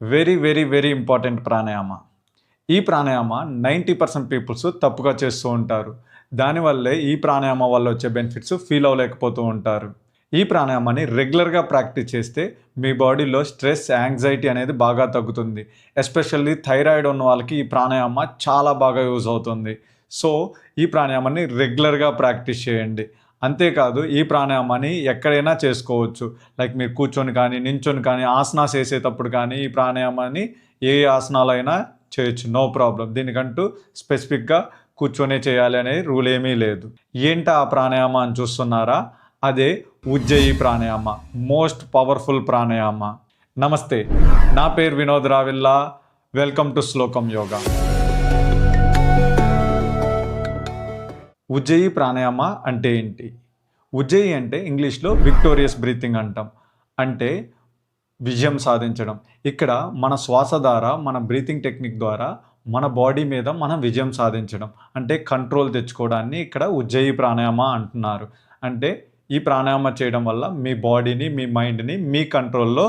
Very very very important pranayama. ఈ pranayama 90% peoples తప్పుగా చేస్తూ ఉంటారు. దానివల్లే ఈ ప్రాణాయామ వల్ల వచ్చే బెనిఫిట్స్ ఫీల్ అవ్వలేకపోతూ ఉంటారు. ఈ ప్రాణాయామాన్ని రెగ్యులర్గా ప్రాక్టీస్ చేస్తే మీ బాడీలో స్ట్రెస్, యాంగ్జైటీ అనేది బాగా తగ్గుతుంది. ఎస్పెషల్లీ థైరాయిడ్ ఉన్న వాళ్ళకి ఈ ప్రాణాయామ చాలా బాగా యూజ్ అవుతుంది. సో ఈ ప్రాణాయామాన్ని రెగ్యులర్గా ప్రాక్టీస్ చేయండి. అంతేకాదు ఈ ప్రాణాయామాన్ని ఎక్కడైనా చేసుకోవచ్చు. లైక్ మీరు కూర్చొని కానీ, నించొని కానీ, ఆసనాస్ వేసేటప్పుడు కానీ ఈ ప్రాణాయామాన్ని ఏ ఆసనాలైనా చేయొచ్చు, నో ప్రాబ్లం. దీనికంటూ స్పెసిఫిక్గా కూర్చొనే చేయాలి అనే రూల్ ఏమీ లేదు. ఏంటి ఆ ప్రాణాయామ అని చూస్తున్నారా? అదే ఉజ్జయి ప్రాణాయామ, మోస్ట్ పవర్ఫుల్ ప్రాణాయామ. నమస్తే, నా పేరు వినోద్ రావిల్లా. వెల్కమ్ టు శ్లోకం యోగా. ఉజ్జయి ప్రాణాయామ అంటే ఏంటి? ఉజ్జయి అంటే ఇంగ్లీష్లో విక్టోరియస్ బ్రీతింగ్ అంటాం. అంటే విజయం సాధించడం. ఇక్కడ మన శ్వాస ద్వారా, మన బ్రీతింగ్ టెక్నిక్ ద్వారా మన బాడీ మీద మనం విజయం సాధించడం, అంటే కంట్రోల్ తెచ్చుకోవడాన్ని ఇక్కడ ఉజ్జయి ప్రాణాయామ అంటున్నారు. అంటే ఈ ప్రాణాయామ చేయడం వల్ల మీ బాడీని, మీ మైండ్ని మీ కంట్రోల్లో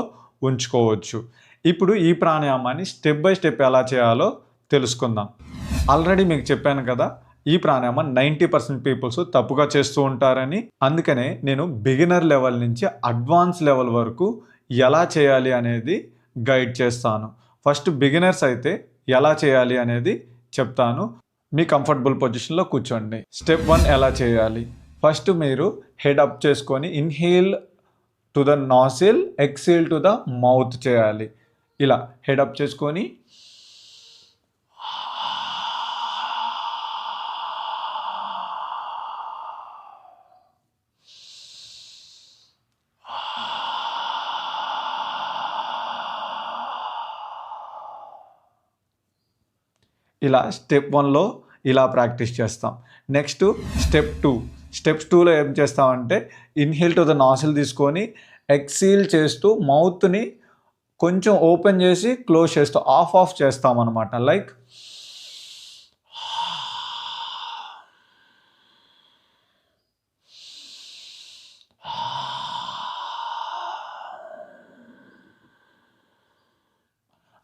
ఉంచుకోవచ్చు. ఇప్పుడు ఈ ప్రాణాయామాన్ని స్టెప్ బై స్టెప్ ఎలా చేయాలో తెలుసుకుందాం. ఆల్రెడీ మీకు చెప్పాను కదా, ఈ ప్రాణాయామం 90% పీపుల్స్ తప్పుగా చేస్తూ ఉంటారని. అందుకనే నేను బిగినర్ లెవెల్ నుంచి అడ్వాన్స్ లెవెల్ వరకు ఎలా చేయాలి అనేది గైడ్ చేస్తాను. ఫస్ట్ బిగినర్స్ అయితే ఎలా చేయాలి అనేది చెప్తాను. మీ కంఫర్టబుల్ పొజిషన్లో కూర్చోండి. స్టెప్ 1 ఎలా చేయాలి? ఫస్ట్ మీరు హెడ్ అప్ చేసుకొని inhale to the nasal, exhale to the mouth చేయాలి. ఇలా హెడ్ అప్ చేసుకొని ఇలా స్టెప్ 1లో ఇలా ప్రాక్టీస్ చేస్తాం. Next step 2. స్టెప్ 2లో ఏం చేస్తామంటే ఇన్హేల్ టు ద నాసిల్ తీసుకొని ఎక్సీల్ చేస్తూ మౌత్ని కొంచెం ఓపెన్ చేసి క్లోజ్ చేస్తూ ఆఫ్ చేస్తామన్నమాట. లైక్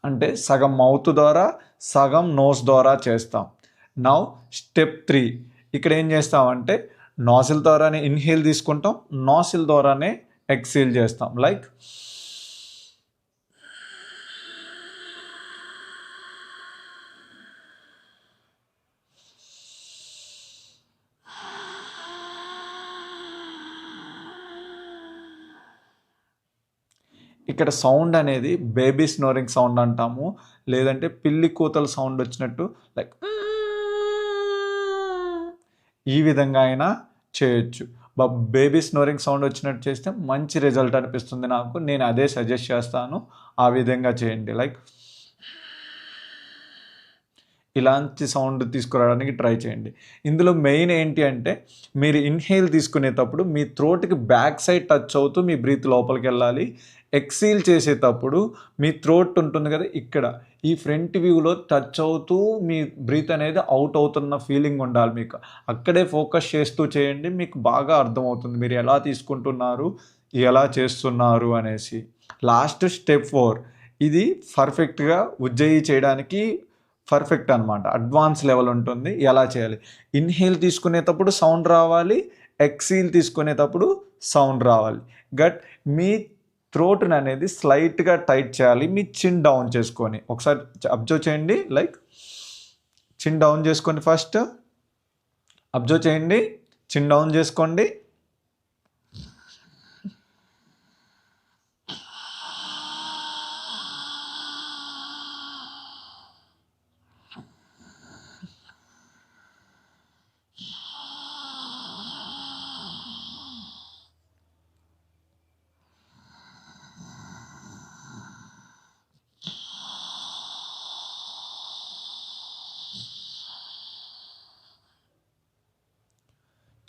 అంటే సగం మౌత్ ద్వారా, సగం నోస్ ద్వారా చేస్తాం. Now step 3. ఇక్కడ ఏం చేస్తామంటే నాసిల్ ద్వారానే ఇన్హేల్ తీసుకుంటాం, నాసిల్ ద్వారానే ఎక్సేల్ చేస్తాం. లైక్ ఇక్కడ సౌండ్ అనేది బేబీ స్నోరింగ్ సౌండ్ అంటాము, లేదంటే పిల్లి కూతల సౌండ్ వచ్చినట్టు లైక్ ఈ విధంగా అయినా చేయొచ్చు. బేబీ స్నోరింగ్ సౌండ్ వచ్చినట్టు చేస్తే మంచి రిజల్ట్ అనిపిస్తుంది నాకు. నేను అదే సజెస్ట్ చేస్తాను, ఆ విధంగా చేయండి. లైక్ ఇలాంటి సౌండ్ తీసుకురావడానికి ట్రై చేయండి. ఇందులో మెయిన్ ఏంటి అంటే మీరు ఇన్హేల్ తీసుకునేటప్పుడు మీ థ్రోట్కి బ్యాక్ సైడ్ టచ్ అవుతూ మీ బ్రీత్ లోపలికి వెళ్ళాలి. ఎక్సీల్ చేసేటప్పుడు మీ థ్రోట్ ఉంటుంది కదా, ఇక్కడ ఈ ఫ్రంట్ వ్యూలో టచ్ అవుతూ మీ బ్రీత్ అనేది అవుట్ అవుతున్న ఫీలింగ్ ఉండాలి మీకు. అక్కడే ఫోకస్ చేస్తూ చేయండి, మీకు బాగా అర్థమవుతుంది మీరు ఎలా తీసుకుంటున్నారు, ఎలా చేస్తున్నారు అనేసి. Last step 4. ఇది పర్ఫెక్ట్గా ఉజ్జయి చేయడానికి పర్ఫెక్ట్ అనమాట. అడ్వాన్స్ లెవెల్ ఉంటుంది. ఎలా చేయాలి? ఇన్హేల్ తీసుకునేటప్పుడు సౌండ్ రావాలి, ఎక్సీల్ తీసుకునేటప్పుడు సౌండ్ రావాలి. మీ థ్రోట్ని అనేది స్లైట్గా టైట్ చేయాలి, మీ చిన్ డౌన్ చేసుకొని. ఒకసారి అబ్జర్వ్ చేయండి. లైక్ చిన్ డౌన్ చేసుకోండి. ఫస్ట్ అబ్జర్వ్ చేయండి, చిన్ డౌన్ చేసుకోండి.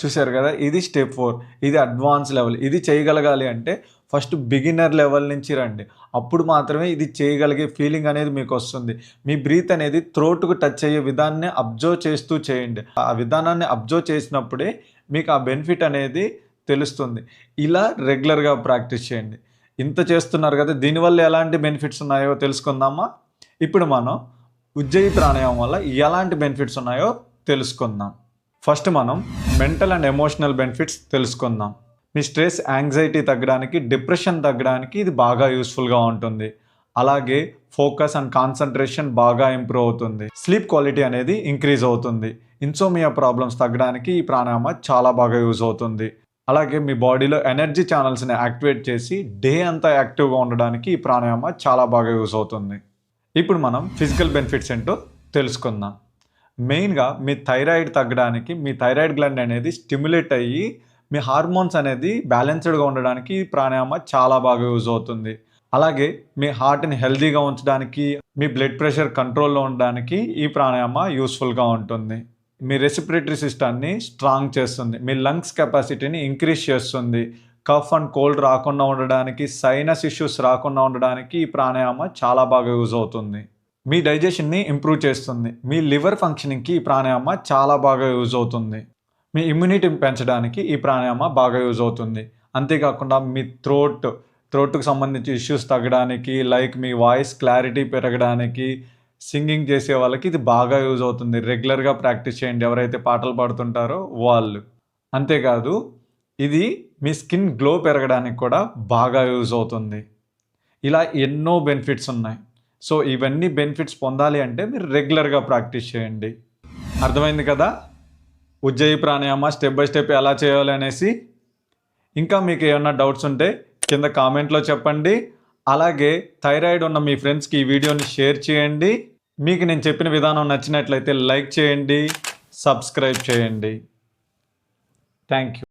చూశారు కదా, ఇది స్టెప్ 4. ఇది అడ్వాన్స్ లెవెల్. ఇది చేయగలగాలి అంటే ఫస్ట్ బిగినర్ లెవెల్ నుంచి రండి. అప్పుడు మాత్రమే ఇది చేయగలిగే ఫీలింగ్ అనేది మీకు వస్తుంది. మీ బ్రీత్ అనేది థ్రోట్కు టచ్ అయ్యే విధానాన్ని అబ్జర్వ్ చేస్తూ చేయండి. ఆ విధానాన్ని అబ్జర్వ్ చేసినప్పుడే మీకు ఆ బెనిఫిట్ అనేది తెలుస్తుంది. ఇలా రెగ్యులర్గా ప్రాక్టీస్ చేయండి. ఇంత చేస్తున్నారు కదా, దీనివల్ల ఎలాంటి బెనిఫిట్స్ ఉన్నాయో తెలుసుకుందామా? ఇప్పుడు మనం ఉజ్జయి ప్రాణాయామం వల్ల ఎలాంటి బెనిఫిట్స్ ఉన్నాయో తెలుసుకుందాం. ఫస్ట్ మనం మెంటల్ అండ్ ఎమోషనల్ బెనిఫిట్స్ తెలుసుకుందాం. మీ స్ట్రెస్, యాంగ్జైటీ తగ్గడానికి, డిప్రెషన్ తగ్గడానికి ఇది బాగా యూస్ఫుల్గా ఉంటుంది. అలాగే ఫోకస్ అండ్ కాన్సన్ట్రేషన్ బాగా ఇంప్రూవ్ అవుతుంది. స్లీప్ క్వాలిటీ అనేది ఇంక్రీజ్ అవుతుంది. ఇన్సోమియా ప్రాబ్లమ్స్ తగ్గడానికి ఈ ప్రాణాయామ చాలా బాగా యూజ్ అవుతుంది. అలాగే మీ బాడీలో ఎనర్జీ ఛానల్స్ని యాక్టివేట్ చేసి డే అంతా యాక్టివ్గా ఉండడానికి ఈ ప్రాణాయామ చాలా బాగా యూజ్ అవుతుంది. ఇప్పుడు మనం ఫిజికల్ బెనిఫిట్స్ ఏంటో తెలుసుకుందాం. మెయిన్గా మీ థైరాయిడ్ తగ్గడానికి, మీ థైరాయిడ్ గ్లాండ్ అనేది స్టిమ్యులేట్ అయ్యి మీ హార్మోన్స్ అనేది బ్యాలెన్స్డ్గా ఉండడానికి ఈ ప్రాణాయామ చాలా బాగా యూజ్ అవుతుంది. అలాగే మీ హార్ట్ని హెల్తీగా ఉంచడానికి, మీ బ్లడ్ ప్రెషర్ కంట్రోల్లో ఉండడానికి ఈ ప్రాణాయామ యూస్ఫుల్గా ఉంటుంది. మీ రెస్పిరేటరీ సిస్టాన్ని స్ట్రాంగ్ చేస్తుంది. మీ లంగ్స్ కెపాసిటీని ఇంక్రీజ్ చేస్తుంది. కఫ్ అండ్ కోల్డ్ రాకుండా ఉండడానికి, సైనస్ ఇష్యూస్ రాకుండా ఉండడానికి ఈ ప్రాణాయామ చాలా బాగా యూజ్ అవుతుంది. మీ డైజెషన్ని ఇంప్రూవ్ చేస్తుంది. మీ లివర్ ఫంక్షనింగ్కి ఈ ప్రాణాయామ చాలా బాగా యూజ్ అవుతుంది. మీ ఇమ్యూనిటీని పెంచడానికి ఈ ప్రాణాయామ బాగా యూజ్ అవుతుంది. అంతేకాకుండా మీ థ్రోట్కి సంబంధించి ఇష్యూస్ తగ్గడానికి, లైక్ మీ వాయిస్ క్లారిటీ పెరగడానికి, సింగింగ్ చేసే వాళ్ళకి ఇది బాగా యూజ్ అవుతుంది. రెగ్యులర్గా ప్రాక్టీస్ చేయండి ఎవరైతే పాటలు పాడుతుంటారో వాళ్ళు. అంతేకాదు ఇది మీ స్కిన్ గ్లో పెరగడానికి కూడా బాగా యూజ్ అవుతుంది. ఇలా ఎన్నో బెనిఫిట్స్ ఉన్నాయి. సో ఇవన్నీ బెనిఫిట్స్ పొందాలి అంటే మీరు రెగ్యులర్గా ప్రాక్టీస్ చేయండి. అర్థమైంది కదా Ujjayi pranayama step by step ఎలా చేయాలి అనేసి. ఇంకా మీకు ఏమైనా డౌట్స్ ఉంటే కింద కామెంట్లో చెప్పండి. అలాగే థైరాయిడ్ ఉన్న మీ ఫ్రెండ్స్కి ఈ వీడియోని షేర్ చేయండి. మీకు నేను చెప్పిన విధానం నచ్చినట్లయితే లైక్ చేయండి, సబ్స్క్రైబ్ చేయండి. Thank you.